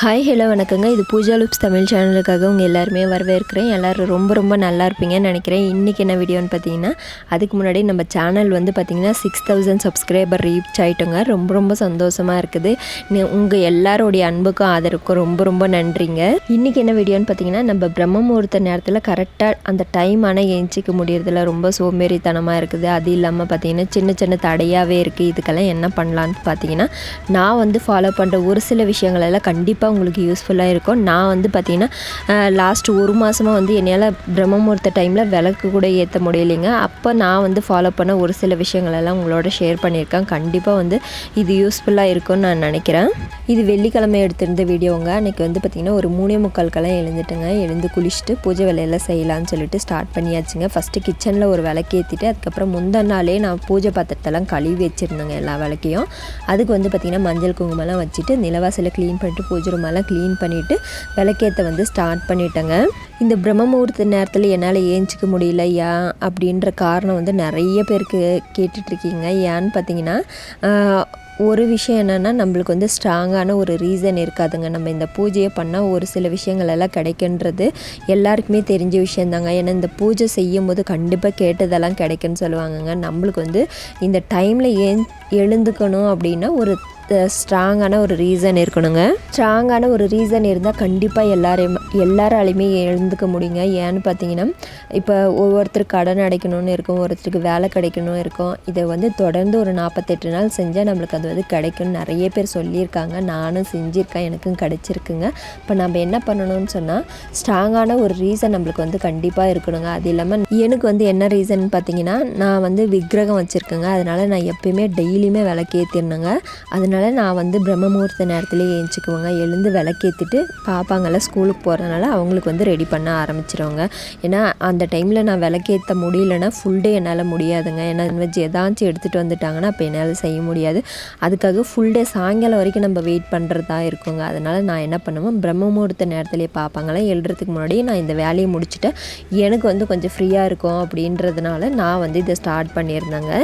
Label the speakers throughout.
Speaker 1: Hi hello வணக்கங்க. இது பூஜா லுப்ஸ் தமிழ் சேனலுக்காக உங்கள் எல்லாருமே வரவேற்கிறேன். எல்லோரும் ரொம்ப நல்லா இருப்பீங்கன்னு நினைக்கிறேன். இன்றைக்கி என்ன வீடியோன்னு பார்த்தீங்கன்னா, அதுக்கு முன்னாடி நம்ம சேனல் வந்து பார்த்திங்கன்னா 6000 சப்ஸ்கிரைபர் ரீச் ஆகிட்டோங்க. ரொம்ப சந்தோஷமாக இருக்குது. உங்கள் எல்லாரோடைய அன்புக்கும் ஆதரவுக்கும் ரொம்ப நன்றிங்க. இன்றைக்கி என்ன வீடியோன்னு பார்த்தீங்கன்னா, நம்ம பிரம்ம முகூர்த்த நேரத்தில் கரெக்டாக அந்த டைம் ஆனால் ஏஞ்சிக்க முடியறதில்ல, ரொம்ப சோம்பேறித்தனமாக இருக்குது. அது இல்லாமல் பார்த்திங்கன்னா சின்ன தடையாகவே இருக்குது. இதுக்கெல்லாம் என்ன பண்ணலான்னு பார்த்தீங்கன்னா, நான் வந்து ஃபாலோ பண்ணுற ஒரு சில விஷயங்களெல்லாம் கண்டிப்பாக உங்களுக்கு யூஸ்ஃபுல்லாக இருக்கும். நான் வந்து பார்த்திங்கன்னா லாஸ்ட் ஒரு மாதமாக வந்து என்னால் பிரம்ம முகூர்த்த டைமில் விளக்கு கூட ஏற்ற முடியலைங்க. அப்போ நான் வந்து ஃபாலோ பண்ண ஒரு சில விஷயங்களெல்லாம் உங்களோட ஷேர் பண்ணியிருக்கேன். கண்டிப்பாக வந்து இது யூஸ்ஃபுல்லாக இருக்கும்னு நான் நினைக்கிறேன். இது வெள்ளிக்கிழமை எடுத்திருந்த வீடியோங்க. அன்றைக்கி வந்து பார்த்திங்கன்னா ஒரு 3:45 எழுந்துட்டுங்க. எழுந்து குளிச்சுட்டு பூஜை வேலையெல்லாம் செய்யலான்னு சொல்லிட்டு ஸ்டார்ட் பண்ணியாச்சுங்க. ஃபஸ்ட்டு கிச்சனில் ஒரு விளக்கு ஏற்றிட்டு அதுக்கப்புறம் முந்தின நாளே நான் பூஜை பாத்திரத்தெல்லாம் கழுவி வச்சுருந்தேங்க எல்லா விளக்கையும். அதுக்கு வந்து பார்த்திங்கன்னா மஞ்சள் குங்குமம்லாம் வச்சுட்டு நிலவாசலை க்ளீன் பண்ணிட்டு பூஜை ரூமெல்லாம் க்ளீன் பண்ணிவிட்டு விளக்கேற்ற வந்து ஸ்டார்ட் பண்ணிட்டேங்க. இந்த பிரம்ம முகூர்த்த நேரத்தில் என்னால் ஏஞ்சிக்க முடியல ஏன் அப்படின்ற காரணம் வந்து நிறைய பேருக்கு கேட்டுட்ருக்கீங்க. ஏன்னு பார்த்தீங்கன்னா, ஒரு விஷயம் என்னென்னா, நம்மளுக்கு வந்து ஸ்ட்ராங்கான ஒரு ரீசன் இருக்காதுங்க. நம்ம இந்த பூஜையை பண்ணால் ஒரு சில விஷயங்கள் எல்லாம் கிடைக்குன்றது எல்லாருக்குமே தெரிஞ்ச விஷயந்தாங்க. ஏன்னா இந்த பூஜை செய்யும் போது கண்டிப்பாக கேட்டதெல்லாம் கிடைக்குன்னு சொல்லுவாங்கங்க. நம்மளுக்கு வந்து இந்த டைமில் எழுந்துக்கணும் அப்படின்னா ஒரு ஸ்ட்ராங்கான ஒரு ரீசன் இருக்கணுங்க. ஸ்ட்ராங்கான ஒரு ரீசன் இருந்தால் கண்டிப்பாக எல்லாராலையுமே எழுந்துக்க முடியுங்க. ஏன்னு பார்த்தீங்கன்னா, இப்போ ஒவ்வொருத்தருக்கு கடன் அடைக்கணும்னு இருக்கும், ஒருத்தருக்கு வேலை கிடைக்கணும் இருக்கும். இதை வந்து தொடர்ந்து ஒரு 48 நாள் செஞ்சால் நம்மளுக்கு அது வந்து கிடைக்கும்னு நிறைய பேர் சொல்லியிருக்காங்க. நானும் செஞ்சுருக்கேன், எனக்கும் கிடைச்சிருக்குங்க. இப்போ நம்ம என்ன பண்ணணும்னு சொன்னால், ஸ்ட்ராங்கான ஒரு ரீசன் நம்மளுக்கு வந்து கண்டிப்பாக இருக்கணுங்க. அது இல்லாமல் எனக்கு வந்து என்ன ரீசன் பார்த்தீங்கன்னா, நான் வந்து விக்கிரகம் வச்சுருக்கேங்க. அதனால் நான் எப்பயுமே டெய்லியுமே விளக்கேற்றிருந்தேங்க. அதனால் நான் வந்து பிரம்ம முகூர்த்த நேரத்துலேயே ஏஞ்சிக்குவேங்க. எழுந்து விளக்கேற்றிட்டு பாப்பாங்கெல்லாம் ஸ்கூலுக்கு போகிறதுனால அவங்களுக்கு வந்து ரெடி பண்ண ஆரம்பிச்சிருவாங்க. ஏன்னா அந்த டைமில் நான் விளக்கேற்ற முடியலன்னா ஃபுல் டே என்னால் முடியாதுங்க. ஏன்னா நான்வெஜ் ஏதாச்சும் எடுத்துகிட்டு வந்துட்டாங்கன்னா அப்போ என்னால் செய்ய முடியாது. அதுக்காக ஃபுல் டே சாயங்காலம் வரைக்கும் நம்ம வெயிட் பண்ணுறதா இருக்குங்க. அதனால் நான் என்ன பண்ணுவேன், பிரம்ம முகூர்த்த நேரத்துலேயே பாப்பாங்கெல்லாம் எழுறதுக்கு முன்னாடியே நான் இந்த வேலையை முடிச்சுட்டு எனக்கு வந்து கொஞ்சம் ஃப்ரீயாக இருக்கும் அப்படின்றதுனால நான் வந்து இதை ஸ்டார்ட் பண்ணியிருந்தேங்க.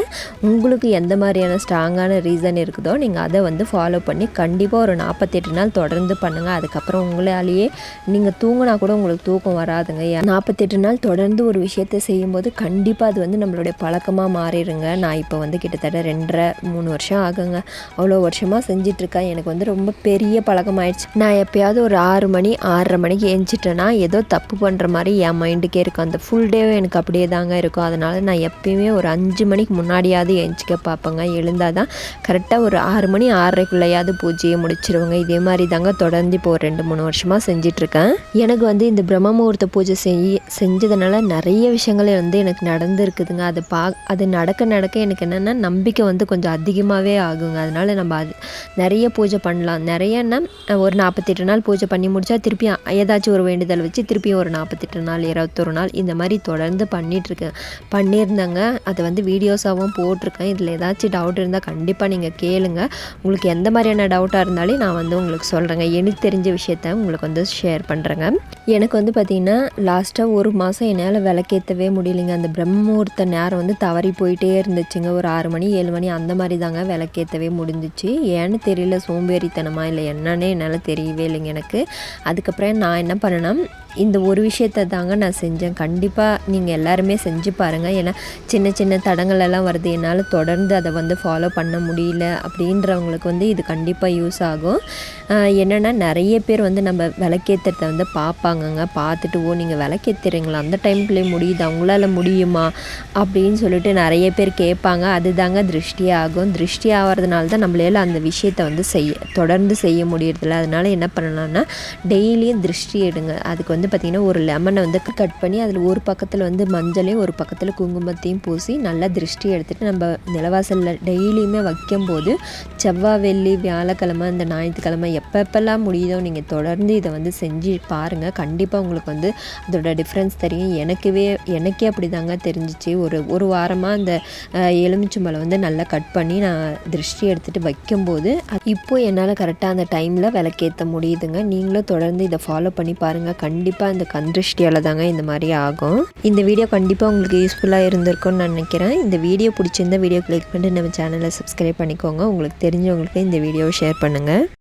Speaker 1: உங்களுக்கு எந்த மாதிரியான ஸ்ட்ராங்கான ரீசன் இருக்குதோ நீங்கள் அதை வந்து ஃபாலோ பண்ணி கண்டிப்பாக ஒரு 48 நாள் தொடர்ந்து பண்ணுங்கள். அதுக்கப்புறம் உங்களாலேயே நீங்கள் தூங்கினா கூட உங்களுக்கு தூக்கம் வராதுங்க. 48 நாள் தொடர்ந்து ஒரு விஷயத்தை செய்யும்போது கண்டிப்பாக அது வந்து நம்மளுடைய பழக்கமாக மாறிடுங்க. நான் இப்போ வந்து கிட்டத்தட்ட 2.5-3 வருஷம் ஆகுங்க. அவ்வளோ வருஷமாக செஞ்சிட்ருக்கேன். எனக்கு வந்து ரொம்ப பெரிய பழக்கமாயிடுச்சு. நான் எப்போயாவது ஒரு 6:30 மணிக்கு ஏஞ்சிட்டேன்னா ஏதோ தப்பு பண்ணுற மாதிரி என் மைண்டுக்கே இருக்கும். அந்த ஃபுல் டேவே எனக்கு அப்படியே தாங்க இருக்கும். அதனால் நான் எப்பயுமே ஒரு 5 மணிக்கு முன்னாடியாவது ஏஞ்சிக்க பார்ப்பேங்க. எழுந்தால் தான் கரெக்டாக ஒரு 6 மணி 6:30க்குள்ளையாவது பூஜையை முடிச்சிருவாங்க. இதே மாதிரி தாங்க தொடர்ந்து இப்போ ஒரு 2-3 வருஷமாக செஞ்சிட்ருக்கேன். எனக்கு வந்து இந்த பிரம்ம முகூர்த்த பூஜை செஞ்சதுனால நிறைய விஷயங்கள் வந்து எனக்கு நடந்துருக்குதுங்க. அது நடக்க எனக்கு என்னென்னா நம்பிக்கை வந்து கொஞ்சம் அதிகமாகவே ஆகுங்க. அதனால் நம்ம நிறைய பூஜை பண்ணலாம். நிறையன்னா ஒரு 48 நாள் பூஜை பண்ணி முடித்தா திருப்பி ஏதாச்சும் ஒரு வேண்டுதல் வச்சு திருப்பியும் ஒரு 48 நாள் 21 நாள் இந்த மாதிரி தொடர்ந்து பண்ணியிருந்தேங்க. அதை வந்து வீடியோஸாகவும் போட்டிருக்கேன். இதில் ஏதாச்சும் டவுட் இருந்தால் கண்டிப்பாக நீங்கள் கேளுங்க. உங்களுக்கு எந்த மாதிரியான டவுட்டாக இருந்தாலே நான் வந்து உங்களுக்கு சொல்கிறேங்க. எனக்கு தெரிஞ்ச விஷயத்த உங்களுக்கு வந்து ஷேர் பண்ணுறேங்க. எனக்கு வந்து பார்த்திங்கன்னா லாஸ்ட்டாக ஒரு மாதம் என்னால் விளக்கேற்றவே முடியலைங்க. அந்த பிரம்ம முகூர்த்த நேரம் வந்து தவறி போயிட்டே இருந்துச்சுங்க. ஒரு 6 மணி 7 மணி அந்த மாதிரி தாங்க விளக்கேற்றவே முடிஞ்சிச்சு. ஏன்னு தெரியல, சோம்பேறித்தனமா இல்லை என்னன்னே என்னால் தெரியவே இல்லைங்க எனக்கு. அதுக்கப்புறம் நான் என்ன பண்ணேன்னா, இந்த ஒரு விஷயத்தை தாங்க நான் செஞ்சேன். கண்டிப்பாக நீங்கள் எல்லாருமே செஞ்சு பாருங்கள். ஏன்னா சின்ன தடங்கள் எல்லாம் வருது, என்னால் தொடர்ந்து அதை வந்து ஃபாலோ பண்ண முடியல அப்படின்றவங்களுக்கு வந்து இது கண்டிப்பாக யூஸ் ஆகும். என்னென்னா நிறைய பேர் வந்து நம்ம விளக்கேற்றத்தை வந்து பார்ப்பாங்கங்க. பார்த்துட்டு நீங்கள் விளக்கேற்றுறீங்களா, அந்த டைம்குள்ளே முடியுது, அவங்களால முடியுமா அப்படின்னு சொல்லிட்டு நிறைய பேர் கேட்பாங்க. அதுதாங்க திருஷ்டி ஆகும். திருஷ்டி ஆகிறதுனால தான் நம்மளால அந்த விஷயத்தை வந்து தொடர்ந்து செய்ய முடியறதில்ல. அதனால் என்ன பண்ணலான்னா, டெய்லியும் திருஷ்டி எடுங்க. அதுக்கு வந்து பார்த்திங்கன்னா ஒரு லெமனை வந்து கட் பண்ணி அதில் ஒரு பக்கத்தில் வந்து மஞ்சளையும் ஒரு பக்கத்தில் குங்குமத்தையும் பூசி நல்லா திருஷ்டி எடுத்துகிட்டு நம்ம நிலவாசலில் டெய்லியுமே வைக்கும்போது செவ்வாய் வெள்ளி வியாழக்கிழமை இந்த ஞாயிற்றுக்கிழமை எப்பப்பெல்லாம் முடியுதோ நீங்கள் தொடர்ந்து இதை வந்து செஞ்சு பாருங்கள். கண்டிப்பாக உங்களுக்கு வந்து அதோட டிஃப்ரென்ஸ் தெரியும். எனக்கே அப்படி தாங்க தெரிஞ்சிச்சு. ஒரு வாரமாக அந்த எலுமிச்சம்பழம் வந்து நல்லா கட் பண்ணி நான் திருஷ்டி எடுத்துகிட்டு வைக்கும்போது இப்போது என்னால் கரெக்டாக அந்த டைமில் விளக்கேற்ற முடியுதுங்க. நீங்களும் தொடர்ந்து இதை ஃபாலோ பண்ணி பாருங்கள். கண்டிப்பாக இந்த கந்திருஷ்டியால் தாங்க இந்த மாதிரி ஆகும். இந்த வீடியோ கண்டிப்பாக உங்களுக்கு யூஸ்ஃபுல்லாக இருந்திருக்கும்னு நான் நினைக்கிறேன். இந்த வீடியோ பிடிச்சிருந்த வீடியோ கிளிக் பண்ணிட்டு நம்ம சேனலை சப்ஸ்கிரைப் பண்ணிக்கோங்க. உங்களுக்கு தெரிஞ்சவங்களுக்கு இந்த வீடியோவை ஷேர் பண்ணுங்கள்.